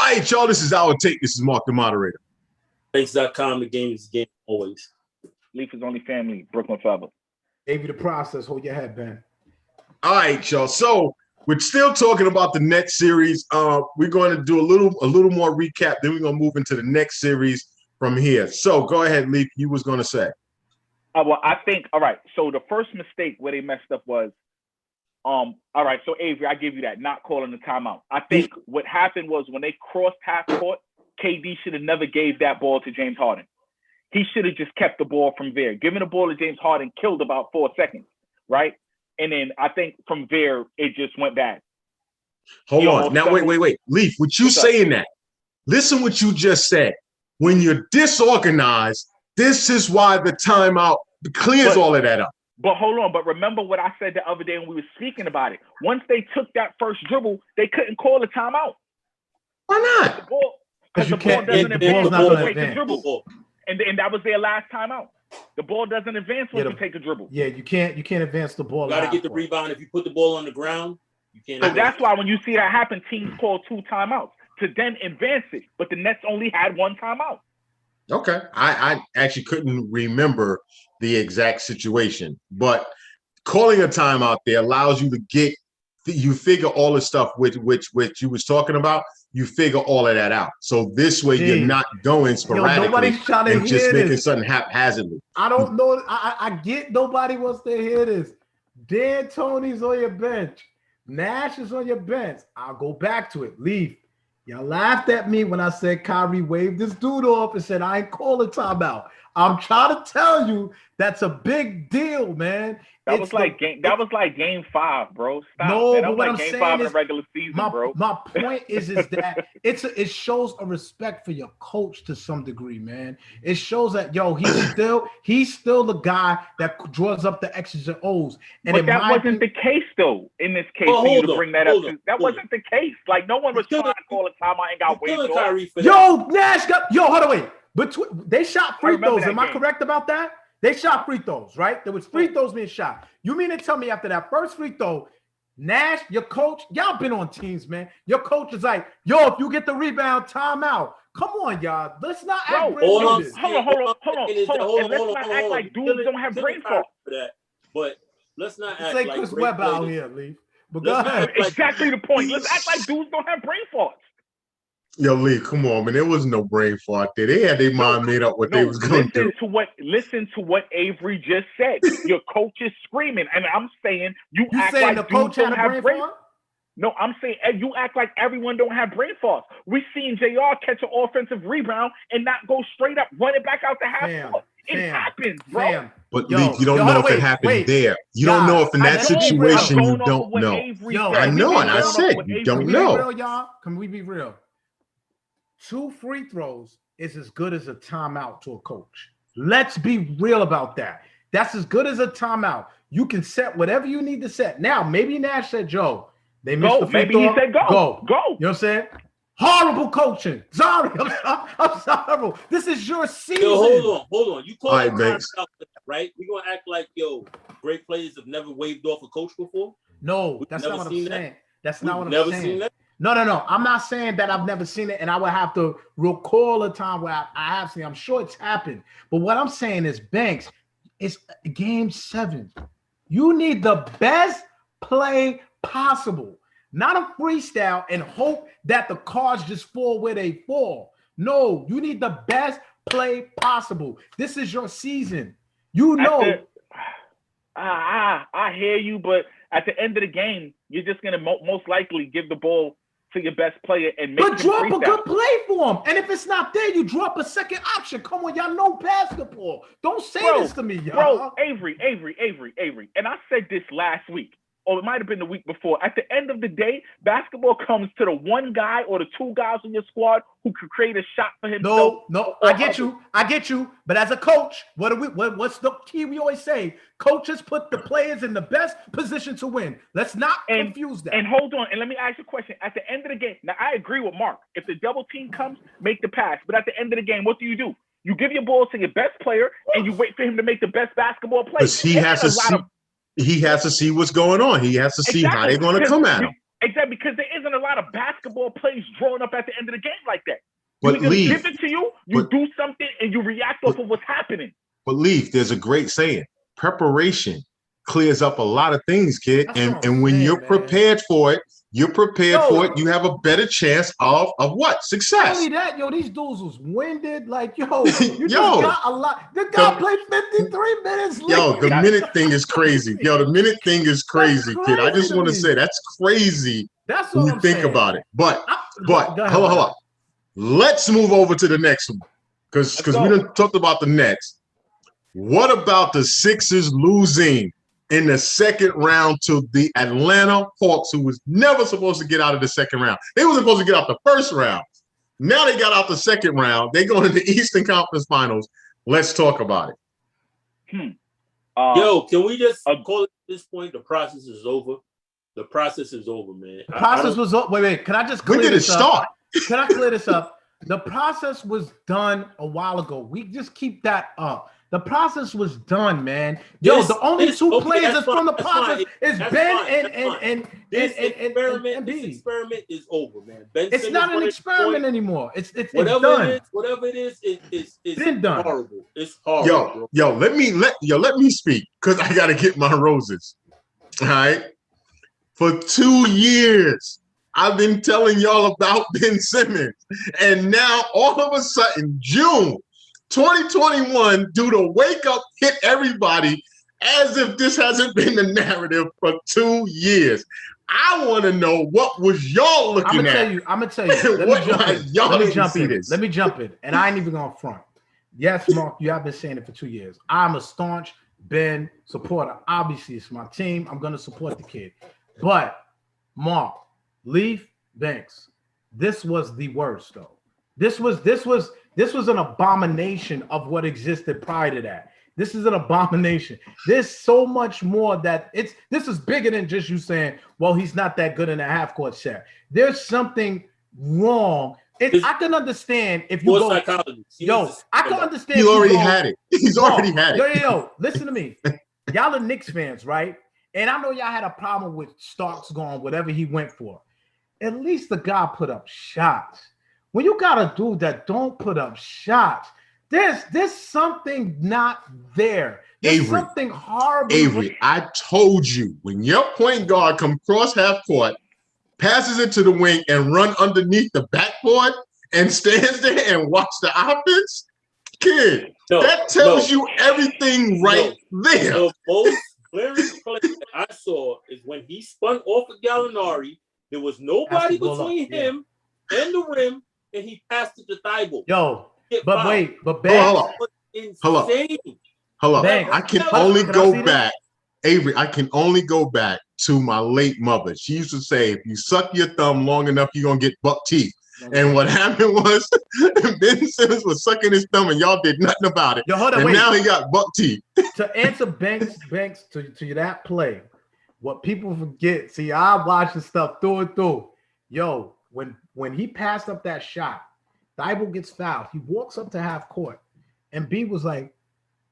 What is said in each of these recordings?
All right, y'all, this is Our Take. This is Mark, the moderator. Thanks.com, the game is the game always. Leaf is only family, Brooklyn forever. Gave you the process. Hold your head, Ben. All right, y'all. So we're still talking about the next series. We're going to do a little more recap. Then we're going to move into the next series from here. So go ahead, Leaf. You was going to say. Well, I think, all right. So the first mistake where they messed up was, all right. So Avery, I give you that, not calling the timeout. I think what happened was when they crossed half court, KD should have never gave that ball to James Harden. He should have just kept the ball from there. Giving the ball to James Harden killed about 4 seconds, right? And then I think from there, it just went bad. Hold on. Now, wait. Leaf, with you saying that, listen what you just said. When you're disorganized, this is why the timeout clears all of that up. But hold on. But remember what I said the other day when we were speaking about it. Once they took that first dribble, they couldn't call a timeout. Why not? Because the ball doesn't advance when you take the dribble. And that was their last timeout. The ball doesn't advance when you take a dribble. Yeah, you can't advance the ball. You got to get the rebound. If you put the ball on the ground, you can't. So that's why when you see that happen, teams call 2 timeouts to then advance it. But the Nets only had 1 timeout. Okay. I actually couldn't remember the exact situation, but calling a timeout there allows you to you figure all the stuff which you was talking about. You figure all of that out. So this way you're not going sporadically and just making something haphazardly. I don't know. I get nobody wants to hear this. D'Antoni's on your bench. Nash is on your bench. I'll go back to it. Leaf. Y'all laughed at me when I said Kyrie waved this dude off and said, I ain't calling timeout. I'm trying to tell you that's a big deal, man. That was like game 5, bro. Stop. No, man. but what I'm game saying 5 is in the regular season, bro. My point is that it shows a respect for your coach to some degree, man. It shows that he's still the guy that draws up the X's and O's. And but that wasn't the case though. In this case, for you to bring that up, that wasn't the case. Like no one was trying to call a timeout and got waved off. Nash hold on, wait. They shot free throws. Am I correct about that? They shot free throws, right? There was free throws being shot. You mean to tell me after that first free throw, Nash, your coach, y'all been on teams, man. Your coach is like, yo, if you get the rebound, timeout. Come on, y'all. Let's not act hold on. And let's not act like dudes don't have brain fart. But let's not act like Chris Webb out here, Leaf. But go ahead. Exactly the point. Let's act like dudes don't have brain farts. Yo, Lee, come on, man. There was no brain fart there. They had their mind made up what they was going to do. Listen to what Avery just said. Your coach is screaming, and I'm saying you act saying like the coach don't had a have brain fart? No, I'm saying you act like everyone don't have brain farts. We seen JR catch an offensive rebound and not go straight up, run it back out the half court. It happens, bro. But Lee, you don't know if it happened there. You don't know if in that situation you don't know. I know, and I said you don't know. Can we be real? 2 free throws is as good as a timeout to a coach. Let's be real about that. That's as good as a timeout. You can set whatever you need to set. Now, maybe Nash said, Joe, they missed the free throw. Maybe he said go. You know what I'm saying? Horrible coaching. Sorry. I'm sorry. This is your season. Yo, hold on. You call it timeout, right? We're going to act like, great players have never waved off a coach before? No, that's not what I'm saying. That's not what I'm saying. Never seen that? No. I'm not saying that I've never seen it, and I would have to recall a time where I have seen it. I'm sure it's happened. But what I'm saying is, Banks, it's game 7. You need the best play possible, not a freestyle and hope that the cards just fall where they fall. No, you need the best play possible. This is your season. You know. I hear you, but at the end of the game, you're just going to most likely give the ball to your best player and make drop a good play for him. And if it's not there, you drop a second option. Come on, y'all know basketball. Don't say this to me, y'all. Bro, Avery. And I said this last week, or it might have been the week before. At the end of the day, basketball comes to the one guy or the 2 guys on your squad who could create a shot for himself. No, I get you. But as a coach, what's the key we always say? Coaches put the players in the best position to win. Let's not confuse that. And hold on, and let me ask you a question. At the end of the game, now I agree with Mark. If the double team comes, make the pass. But at the end of the game, what do? You give your ball to your best player, and you wait for him to make the best basketball play. Because he has to see what's going on. He has to see how they're going to come at him. Exactly, because there isn't a lot of basketball plays drawn up at the end of the game like that. But You Leaf, give it to you, do something, and you react off of what's happening. But Leaf, there's a great saying: preparation clears up a lot of things, kid. And when you're prepared for it, you have a better chance of what? Success. Not only that, these dudes was winded. Like, you just got a lot. The guy played 53 minutes. The minute thing is crazy. The minute thing is crazy, kid. I just want to say that's crazy. That's when you think about it. But hold on. Let's move over to the next one. Because we done talked about the Nets. What about the Sixers losing in the second round to the Atlanta Hawks, who was never supposed to get out of the second round? They were supposed to get out the first round. Now they got out the second round. They go into the Eastern Conference Finals. Let's talk about it. Can we just call it at this point? The process is over. The process is over, man. The process was over. Wait. Can I just clear this up? When did it start? Can I clear this up? The process was done a while ago. We just keep that up. The process was done, man. The only two players that's from the process is Ben and This experiment is over, man. It's not an experiment anymore. It's whatever done. Whatever it is, it's been done. Horrible. It's horrible. Let me speak, because I gotta get my roses. All right. For 2 years, I've been telling y'all about Ben Simmons, and now all of a sudden, June 2021, due to wake up, hit everybody as if this hasn't been the narrative for 2 years. I want to know, what was y'all looking at? I'm gonna tell you. Let me jump in. And I ain't even gonna front. Yes, Mark, you have been saying it for 2 years. I'm a staunch Ben supporter. Obviously, it's my team. I'm gonna support the kid. But Mark, Leaf, Banks, this was the worst, though. This was an abomination of what existed prior to that. This is an abomination. There's so much more this is bigger than just you saying, well, he's not that good in a half-court set. There's something wrong. I can understand if you go. I can understand. He already had it. He's already had it. Yo, listen to me. Y'all are Knicks fans, right? And I know y'all had a problem with Starks going whatever he went for. At least the guy put up shots. When you got a dude that don't put up shots, there's something not there. There's something horrible. Avery, I told you, when your point guard come cross half court, passes it to the wing and run underneath the backboard and stands there and watch the offense, kid, that tells you everything there. The most glaring play that I saw is when he spun off of Gallinari. There was nobody between him and the rim, and he passed it to Thibault. Hold up. I can only go back, Avery. I can only go back to my late mother. She used to say, if you suck your thumb long enough, you're gonna get buck teeth. And what happened was Ben Simmons was sucking his thumb and y'all did nothing about it. Now he got buck teeth. To answer Banks to that play, what people forget, see, I watch the stuff through and through. When he passed up that shot, Thibault gets fouled. He walks up to half court, and B was like,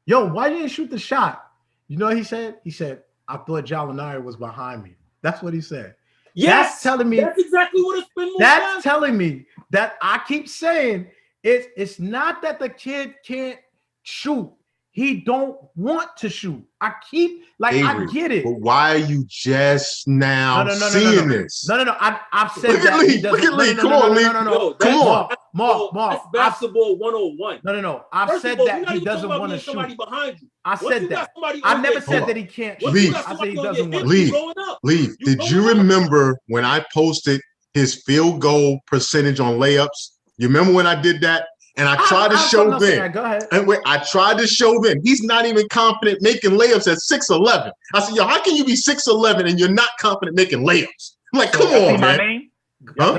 why you didn't shoot the shot? You know what he said? He said, I thought Gallinari was behind me. That's what he said. Yes, that's telling me. That's exactly what it's been. That's telling me that I keep saying it's not that the kid can't shoot. He don't want to shoot. I keep Avery, I get it. But why are you just now seeing this? No. I've said look that. Look at Lee. Come on, Lee. Come on. Mark. Basketball 101. No. I've said that he doesn't want to shoot. Behind you. I said that. I never said that he can't shoot. Leave. I said he doesn't want to. Leave. Did you remember when I posted his field goal percentage on layups? You remember when I did that? And I tried to show Ben. Go ahead. And I tried to show Ben. He's not even confident making layups at 6'11". I said, how can you be 6'11" and you're not confident making layups? I'm like, come on, man. See my name? No.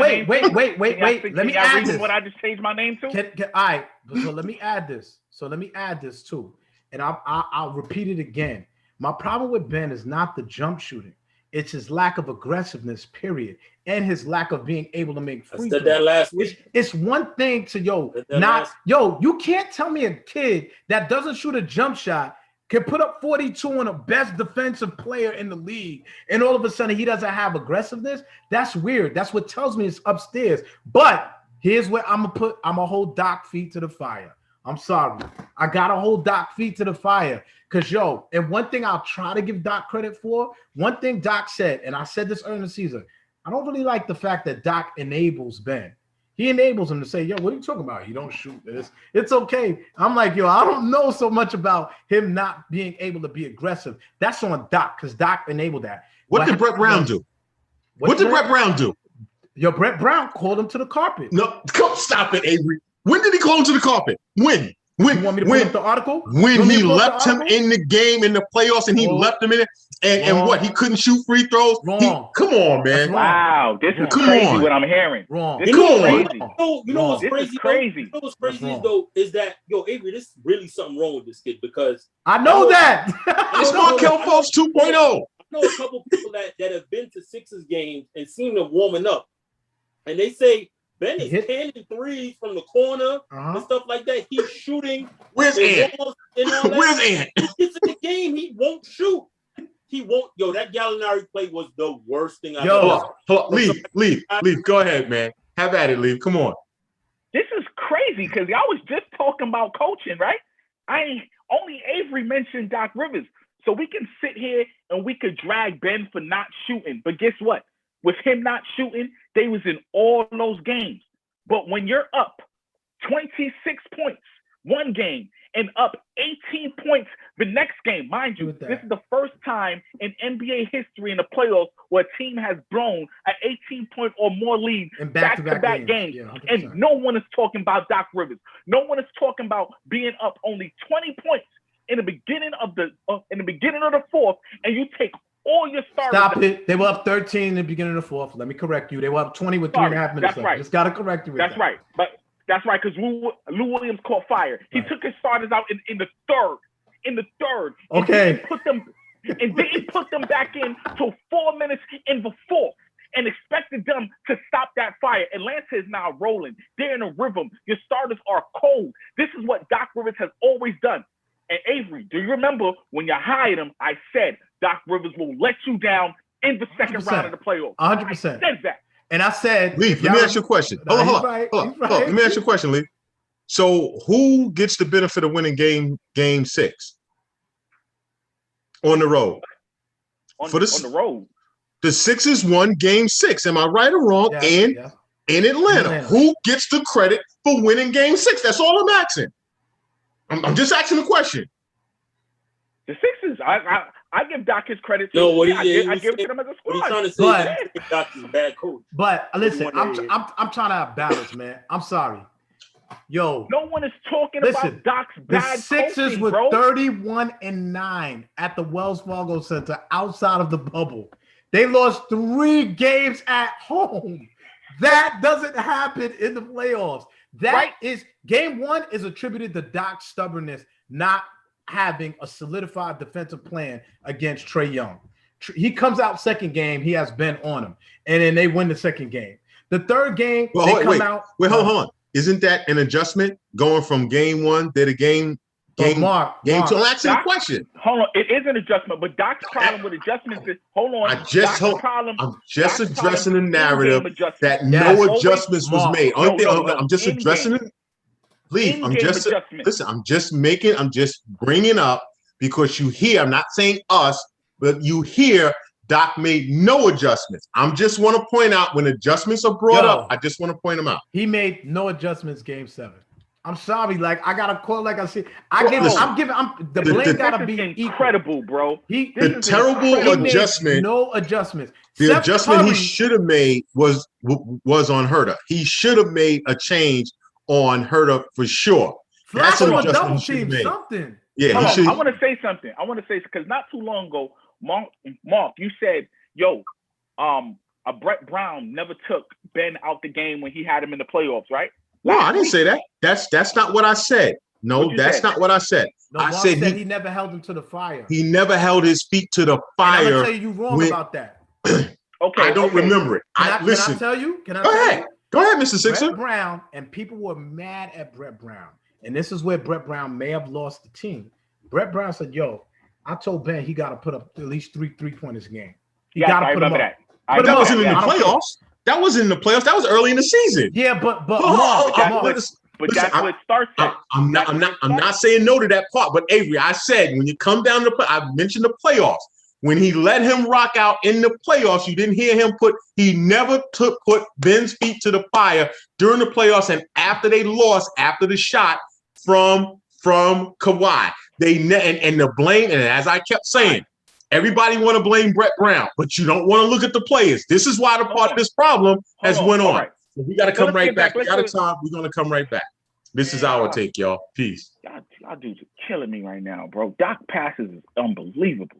Wait. Let me add this. What I just changed my name to? All right. So let me add this. Too. And I'll repeat it again. My problem with Ben is not the jump shooting. It's his lack of aggressiveness, period, and his lack of being able to make free throws. I said that last week. It's one thing to you can't tell me a kid that doesn't shoot a jump shot can put up 42 on the best defensive player in the league, and all of a sudden he doesn't have aggressiveness. That's weird. That's what tells me it's upstairs. But here's where I'm gonna hold Doc feet to the fire. I'm sorry. I gotta hold Doc feet to the fire. Cause and one thing I'll try to give Doc credit for, one thing Doc said, and I said this early in the season, I don't really like the fact that Doc enables Ben. He enables him to say, yo, what are you talking about? You don't shoot this. It's okay. I'm like, yo, I don't know so much about him not being able to be aggressive. That's on Doc, because Doc enabled that. What did Brett Brown do? What did Brett Brown do? Yo, Brett Brown called him to the carpet. No, stop it, Avery. When did he call him to the carpet? When? You want me to pull up the article? When he left him in the game in the playoffs, and he left him in it, and what? He couldn't shoot free throws. Come on, man! Wow, this is crazy. What I'm hearing. Wrong. This is crazy. You know what's crazy? Crazy. You know what's crazy is that Avery, there's really something wrong with this kid because I know that. It's Markel Fultz 2.0. I know a couple people that have been to Sixers games and seen them warming up, and they say Ben is hitting threes from the corner and stuff like that. He's shooting. Where's Ant? Where's Ant? It's in the game. He won't shoot. He won't. Yo, that Gallinari play was the worst thing I've ever seen. Leave. Go ahead, man. Have at it, Leave. Come on. This is crazy because y'all was just talking about coaching, right? Only Avery mentioned Doc Rivers. So we can sit here and we could drag Ben for not shooting. But guess what? With him not shooting, they was in all those games. But when you're up 26 points one game and up 18 points the next game, mind you, this is the first time in NBA history in the playoffs where a team has blown an 18-point or more lead in back-to-back games. Yeah, and no one is talking about Doc Rivers. No one is talking about being up only 20 points in the beginning of the fourth, and you take all your starters. Stop it. They were up 13 in the beginning of the fourth. Let me correct you. They were up 20 with 3.5 minutes left. Right. Just got to correct you with That's right. But that's right, because Lou Williams caught fire. He took his starters out in the third. Okay. And didn't put them back in till 4 minutes in the fourth and expected them to stop that fire. Atlanta is now rolling. They're in a rhythm. Your starters are cold. This is what Doc Rivers has always done. And Avery, do you remember when you hired him, I said Doc Rivers will let you down in the second round of the playoffs. 100%. I said that. And I said, Leaf, let me ask you a question. Hold on. Let me ask you a question, Leaf. So who gets the benefit of winning game 6 on the road? On the road. The Sixers won game 6. Am I right or wrong? In Atlanta. Who gets the credit for winning game 6? That's all I'm asking. I'm just asking the question. The Sixers, I give Doc his credit too. No, what I give it to him as a squad. What he's trying to say is Doc is a bad coach. But listen, I'm trying to have balance, man. I'm sorry. Yo, no one is talking about Doc's bad The Sixers coaching, were bro. 31-9 at the Wells Fargo Center outside of the bubble. They lost 3 games at home. That doesn't happen in the playoffs. That is game 1 is attributed to Doc's stubbornness, not having a solidified defensive plan against Trae Young. He comes out second game, he has Ben on him, and then they win the second game. The third game, hold on. Isn't that an adjustment going from game 1 to the game 2? I'm asking a question. Hold on, it is an adjustment, but Doc's problem with adjustments is I'm just addressing the narrative that no adjustments was made. I'm just addressing it. Please, I'm just bringing up because you hear, I'm not saying us, but you hear Doc made no adjustments. I just want to point out when adjustments are brought up, I just want to point them out. He made no adjustments game 7. I'm sorry, like I gotta call, like I said, the blame gotta be incredible, bro. The terrible adjustment. No adjustments. The adjustment he should have made was on Herter. He should have made a change on Herter for sure. That's an adjustment he should have made. Something. Yeah, I want to say something. Because not too long ago, Mark, you said, a Brett Brown never took Ben out the game when he had him in the playoffs, right? No, I didn't say that. That's not what I said. No, that's not what I said. No, I said he never held him to the fire. He never held his feet to the fire. I'm gonna tell you wrong about that. Okay, I don't remember it. Can I tell you? Go ahead, Mr. Sixer. Brett Brown, and people were mad at Brett Brown, and this is where Brett Brown may have lost the team. Brett Brown said, "Yo, I told Ben he got to put up at least 3-3-pointers a game. He Yes, got to I put them remember up." that. But that wasn't in the I don't care. playoffs. That wasn't in the playoffs. That was early in the season. Yeah, but But that's what starts at. I'm not saying no to that part. But Avery, I said when you come down to I mentioned the playoffs. When he let him rock out in the playoffs, you didn't hear him he never put Ben's feet to the fire during the playoffs and after they lost, after the shot from Kawhi. And the blame, and as I kept saying, everybody want to blame Brett Brown, but you don't want to look at the players. This is why the part of this problem has went on. Right. So we got to come right back. We're We're going to come right back. This is our take, y'all. Peace. Y'all dudes are killing me right now, bro. Doc passes is unbelievable.